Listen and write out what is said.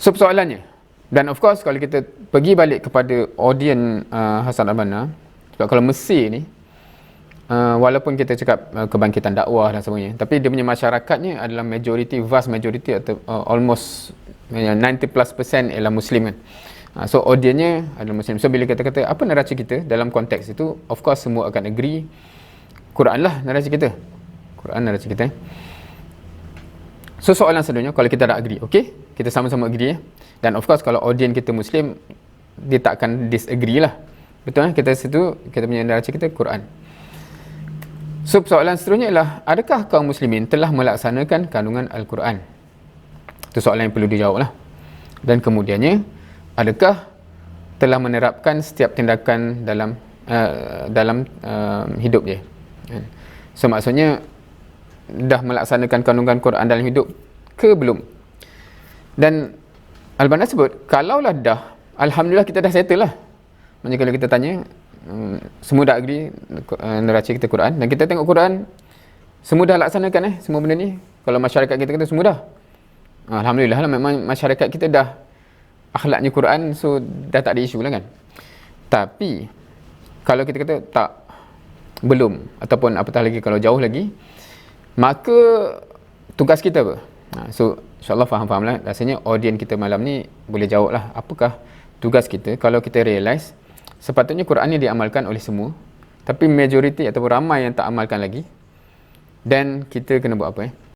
So persoalannya, dan of course kalau kita pergi balik kepada audience Hassan Al-Banna, sebab kalau Mesir ni, walaupun kita cakap kebangkitan dakwah dan sebagainya, tapi dia punya masyarakatnya adalah majority, vast majority atau almost 90+% ialah Muslim kan. So audiennya adalah Muslim. So bila kita kata apa naraci kita dalam konteks itu, of course semua akan agree Quran lah naraci kita. Quran naraci kita. So soalan selanjutnya, kalau kita dah agree, okay, kita sama-sama agree ya. Dan of course kalau audien kita Muslim, dia tak akan disagree lah. Betul kan? Kita situ, kita punya naraci kita Quran. So soalan seterusnya ialah, adakah kaum muslimin telah melaksanakan kandungan Al-Quran? Itu soalan yang perlu dijawab lah. Dan kemudiannya, adakah telah menerapkan setiap tindakan dalam hidup dia? So maksudnya, dah melaksanakan kandungan Quran dalam hidup ke belum? Dan Al-Banna sebut, kalaulah dah, Alhamdulillah kita dah settle lah. Maksudnya kalau kita tanya, semua dah agree neraca kita Quran, dan kita tengok Quran semua dah laksanakan semua benda ni. Kalau masyarakat kita kata semua dah, Alhamdulillah lah, memang masyarakat kita dah akhlaknya Quran, so dah tak ada isu lah kan. Tapi kalau kita kata tak, belum, ataupun apatah lagi kalau jauh lagi, maka tugas kita apa? So insyaAllah faham-faham lah. Rasanya audien kita malam ni boleh jawab lah, apakah tugas kita kalau kita realise sepatutnya Quran ni diamalkan oleh semua, tapi majoriti ataupun ramai yang tak amalkan lagi, dan kita kena buat apa